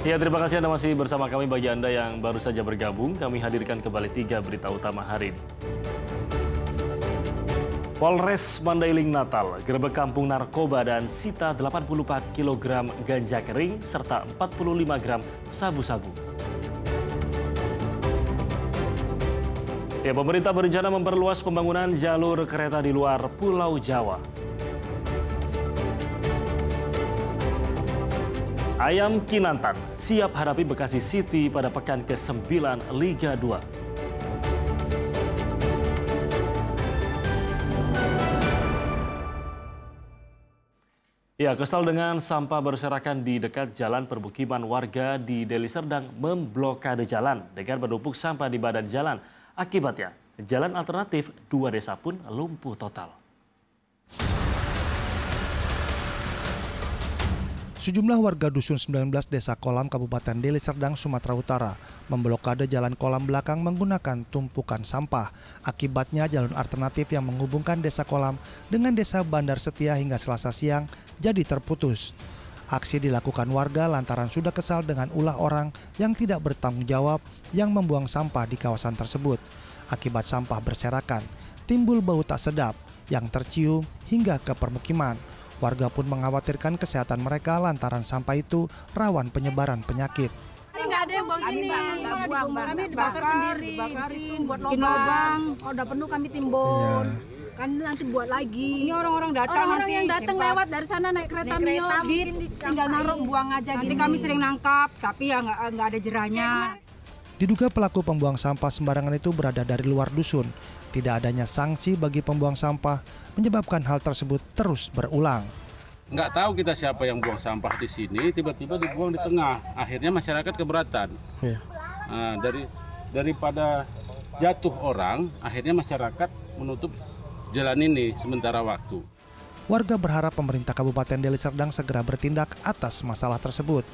Ya, terima kasih Anda masih bersama kami. Bagi Anda yang baru saja bergabung, kami hadirkan kembali 3 berita utama hari ini. Polres Mandailing Natal gerebek kampung narkoba dan sita 84 kg ganja kering serta 45 gram sabu-sabu. Ya, pemerintah berencana memperluas pembangunan jalur kereta di luar Pulau Jawa. Ayam Kinantan siap hadapi Bekasi City pada pekan ke-9 Liga 2. Ya, kesal dengan sampah berserakan di dekat jalan permukiman warga di Deli Serdang memblokade jalan dengan menumpuk sampah di badan jalan. Akibatnya, jalan alternatif 2 desa pun lumpuh total. Sejumlah warga Dusun 19 Desa Kolam Kabupaten Deli Serdang, Sumatera Utara memblokade jalan kolam belakang menggunakan tumpukan sampah. Akibatnya jalur alternatif yang menghubungkan Desa Kolam dengan Desa Bandar Setia hingga Selasa siang jadi terputus. Aksi dilakukan warga lantaran sudah kesal dengan ulah orang yang tidak bertanggung jawab yang membuang sampah di kawasan tersebut. Akibat sampah berserakan, timbul bau tak sedap yang tercium hingga ke permukiman. Warga pun mengkhawatirkan kesehatan mereka lantaran sampah itu rawan penyebaran penyakit. Ini nggak ada yang buang sini, kami dibakar sendiri, dibakarin buat lubang. Kalau udah penuh kami timbun, kan nanti buat lagi. Ini orang-orang datang, orang yang datang lewat dari sana naik kereta Mio, tinggal naruh buang aja. Nanti kami sering nangkap, tapi ya nggak ada jerahnya. Diduga pelaku pembuang sampah sembarangan itu berada dari luar dusun. Tidak adanya sanksi bagi pembuang sampah menyebabkan hal tersebut terus berulang. Nggak tahu kita siapa yang buang sampah di sini, tiba-tiba dibuang di tengah. Akhirnya masyarakat keberatan. Nah, daripada jatuh orang, akhirnya masyarakat menutup jalan ini sementara waktu. Warga berharap pemerintah Kabupaten Deli Serdang segera bertindak atas masalah tersebut.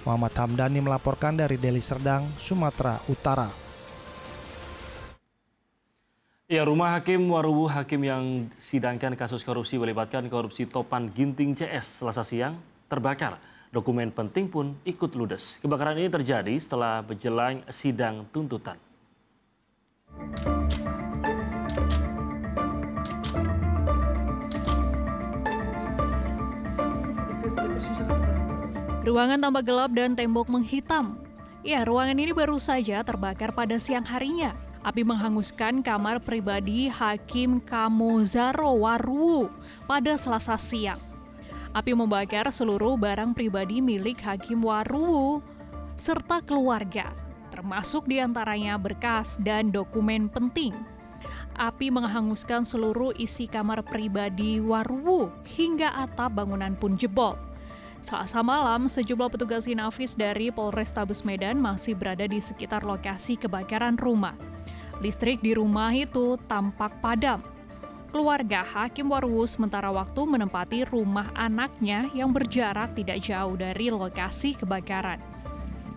Muhammad Hamdani melaporkan dari Deli Serdang, Sumatera Utara. Ya, rumah hakim Waruwu, hakim yang sidangkan kasus korupsi melibatkan korupsi Topan Ginting CS Selasa siang terbakar. Dokumen penting pun ikut ludes. Kebakaran ini terjadi setelah menjelang sidang tuntutan. Ruangan tambah gelap dan tembok menghitam. Ya, ruangan ini baru saja terbakar pada siang harinya. Api menghanguskan kamar pribadi Hakim Kamozaro Waruwu pada Selasa siang. Api membakar seluruh barang pribadi milik Hakim Waruwu serta keluarga, termasuk diantaranya berkas dan dokumen penting. Api menghanguskan seluruh isi kamar pribadi Waruwu hingga atap bangunan pun jebol. Selasa malam, sejumlah petugas Inafis dari Polrestabes Medan masih berada di sekitar lokasi kebakaran rumah. Listrik di rumah itu tampak padam. Keluarga Hakim Waruwu sementara waktu menempati rumah anaknya yang berjarak tidak jauh dari lokasi kebakaran.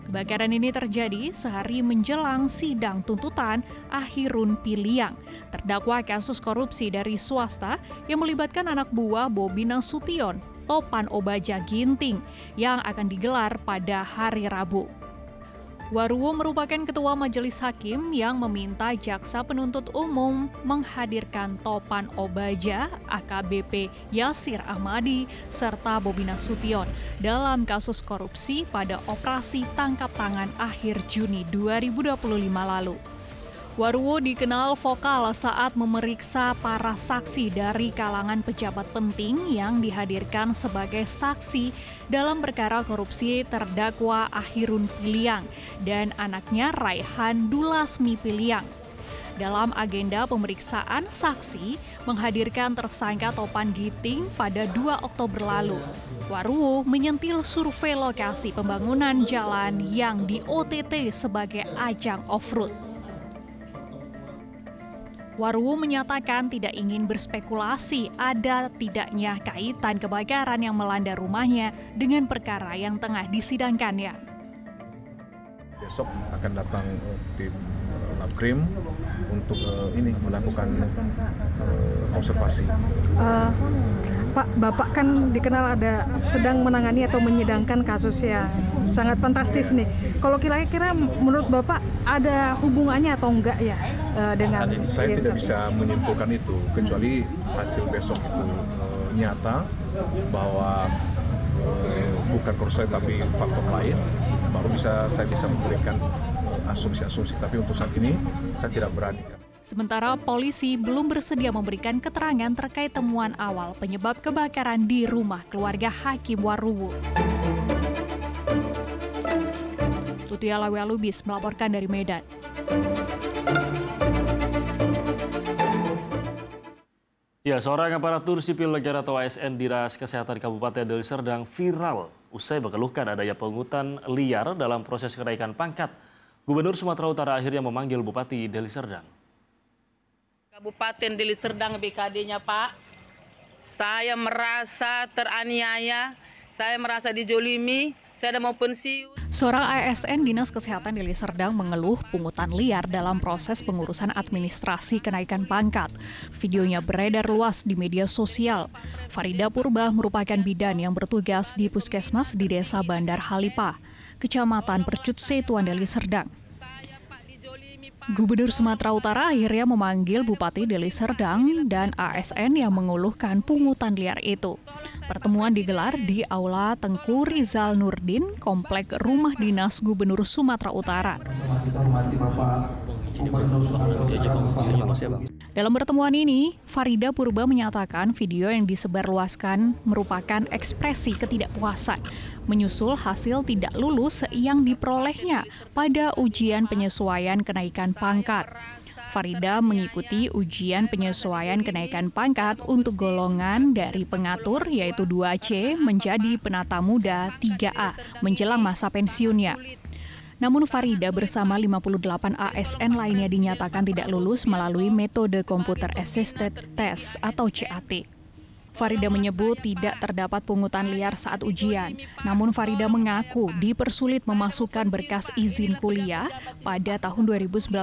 Kebakaran ini terjadi sehari menjelang sidang tuntutan Ahirun Piliang, terdakwa kasus korupsi dari swasta yang melibatkan anak buah Bobi Nasution, Topan Obaja Ginting, yang akan digelar pada hari Rabu. Waruwu merupakan ketua majelis hakim yang meminta jaksa penuntut umum menghadirkan Topan Obaja, AKBP Yasir Ahmadi, serta Bobi Nasution dalam kasus korupsi pada operasi tangkap tangan akhir Juni 2025 lalu. Waruwu dikenal vokal saat memeriksa para saksi dari kalangan pejabat penting yang dihadirkan sebagai saksi dalam perkara korupsi terdakwa Ahirun Piliang dan anaknya Raihan Dulasmi Piliang. Dalam agenda pemeriksaan saksi menghadirkan tersangka Topan Ginting pada 2 Oktober lalu. Waruwu menyentil survei lokasi pembangunan jalan yang di OTT sebagai ajang off-road. Waruwu menyatakan tidak ingin berspekulasi ada tidaknya kaitan kebakaran yang melanda rumahnya dengan perkara yang tengah disidangkannya. Besok akan datang tim Labkrim untuk melakukan observasi. Bapak kan dikenal ada sedang menangani atau menyidangkan kasus yang sangat fantastis nih. Kalau kira-kira menurut Bapak ada hubungannya atau enggak ya dengan... Saya tidak bisa menyimpulkan itu, kecuali hasil besok itu nyata bahwa bukan korupsi tapi faktor lain, baru saya bisa memberikan asumsi-asumsi. Tapi untuk saat ini saya tidak berani. Sementara polisi belum bersedia memberikan keterangan terkait temuan awal penyebab kebakaran di rumah keluarga Hakim Waruwu. Tutia Lawelubis melaporkan dari Medan. Ya, seorang aparatur sipil negara atau ASN Dinas Kesehatan Kabupaten Deli Serdang viral usai mengeluhkan adanya pungutan liar dalam proses kenaikan pangkat. Gubernur Sumatera Utara akhirnya memanggil Bupati Deli Serdang. Kabupaten Deli Serdang BKD-nya Pak, saya merasa teraniaya, saya merasa dijolimi, saya mau pensiun. Seorang ASN Dinas Kesehatan Deli Serdang mengeluh pungutan liar dalam proses pengurusan administrasi kenaikan pangkat. Videonya beredar luas di media sosial. Farida Purba merupakan bidan yang bertugas di Puskesmas di Desa Bandar Halipah, Kecamatan Percut Setuan Deli Serdang. Gubernur Sumatera Utara akhirnya memanggil Bupati Deli Serdang dan ASN yang mengeluhkan pungutan liar itu. Pertemuan digelar di Aula Tengku Rizal Nurdin, Komplek Rumah Dinas Gubernur Sumatera Utara. Dalam pertemuan ini, Farida Purba menyatakan video yang disebarluaskan merupakan ekspresi ketidakpuasan menyusul hasil tidak lulus yang diperolehnya pada ujian penyesuaian kenaikan pangkat. Farida mengikuti ujian penyesuaian kenaikan pangkat untuk golongan dari pengatur yaitu 2C menjadi penata muda 3A menjelang masa pensiunnya. Namun Farida bersama 58 ASN lainnya dinyatakan tidak lulus melalui metode Computer Assisted Test atau CAT. Farida menyebut tidak terdapat pungutan liar saat ujian. Namun Farida mengaku dipersulit memasukkan berkas izin kuliah pada tahun 2019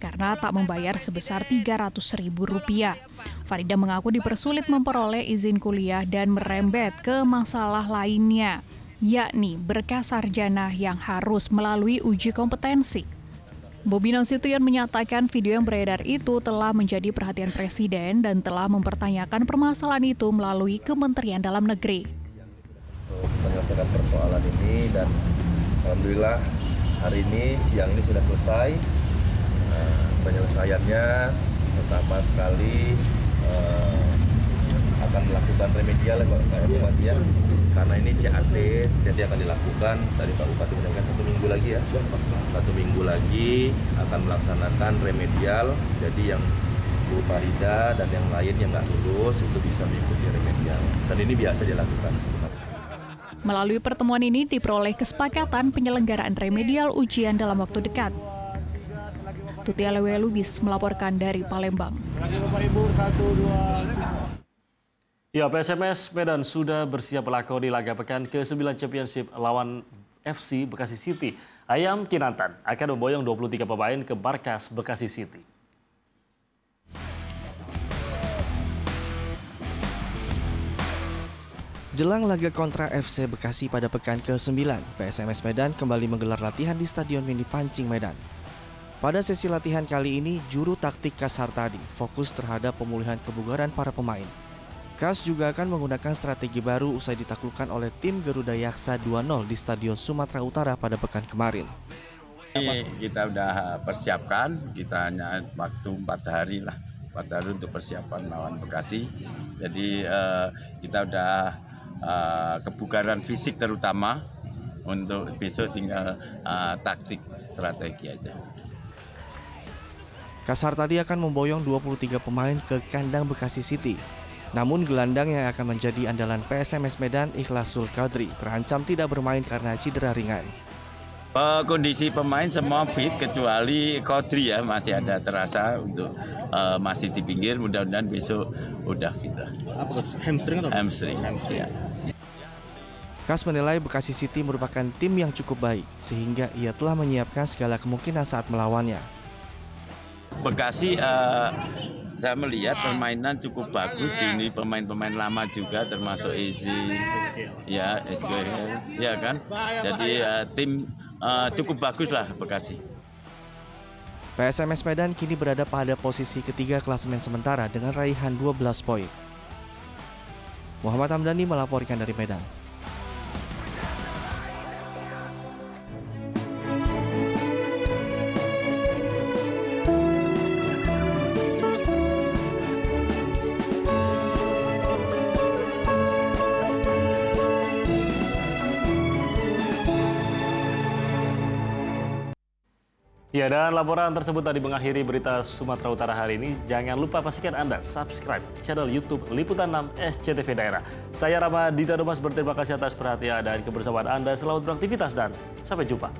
karena tak membayar sebesar Rp300.000. Farida mengaku dipersulit memperoleh izin kuliah dan merembet ke masalah lainnya, yakni berkas sarjana yang harus melalui uji kompetensi. Bobi Nasution menyatakan video yang beredar itu telah menjadi perhatian Presiden dan telah mempertanyakan permasalahan itu melalui Kementerian Dalam Negeri. Menyelesaikan persoalan ini dan alhamdulillah hari ini siang ini sudah selesai. Penyelesaiannya pertama sekali akan melakukan remedial Pak Bupati ya. Karena ini CAT, jadi akan dilakukan dari Pak Bupati menyampaikan 1 minggu lagi ya. 1 minggu lagi akan melaksanakan remedial, jadi yang Bu Farida dan yang lain yang nggak lulus itu bisa mengikuti remedial. Dan ini biasa dilakukan. Melalui pertemuan ini diperoleh kesepakatan penyelenggaraan remedial ujian dalam waktu dekat. Tutia Lawelubis melaporkan dari Palembang. Ya, PSMS Medan sudah bersiap melakoni laga pekan ke-9 Championship lawan FC Bekasi City. Ayam Kinantan akan memboyong 23 pemain ke markas Bekasi City. Jelang laga kontra FC Bekasi pada pekan ke-9, PSMS Medan kembali menggelar latihan di Stadion Mini Pancing Medan. Pada sesi latihan kali ini, juru taktik Kas Hartadi fokus terhadap pemulihan kebugaran para pemain. Kas juga akan menggunakan strategi baru usai ditaklukkan oleh tim Garuda Yaksa 2-0 di Stadion Sumatera Utara pada pekan kemarin. Kita udah persiapkan, kita hanya waktu 4 hari lah, 4 hari untuk persiapan lawan Bekasi. Jadi kita udah kebugaran fisik terutama, untuk besok tinggal taktik strategi aja. Kas Hartadi akan memboyong 23 pemain ke kandang Bekasi City. Namun gelandang yang akan menjadi andalan PSMS Medan, Ikhlasul Qadri, terancam tidak bermain karena cedera ringan. Kondisi pemain semua fit kecuali Qadri ya, masih ada terasa untuk masih di pinggir, mudah-mudahan besok udah fit lah. Hamstring atau? Hamstring ya. Kas menilai Bekasi City merupakan tim yang cukup baik, sehingga ia telah menyiapkan segala kemungkinan saat melawannya. Bekasi saya melihat permainan cukup bagus di ini, pemain-pemain lama juga termasuk Izzy, ya SGL, ya kan. Jadi tim cukup bagus lah Bekasi. PSMS Medan kini berada pada posisi ketiga klasemen sementara dengan raihan 12 poin. Muhammad Hamdani melaporkan dari Medan. Ya, dan laporan tersebut tadi mengakhiri berita Sumatera Utara hari ini. Jangan lupa pastikan Anda subscribe channel YouTube Liputan 6 SCTV Daerah. Saya Ramadita Dumas berterima kasih atas perhatian dan kebersamaan Anda. Selamat beraktivitas dan sampai jumpa.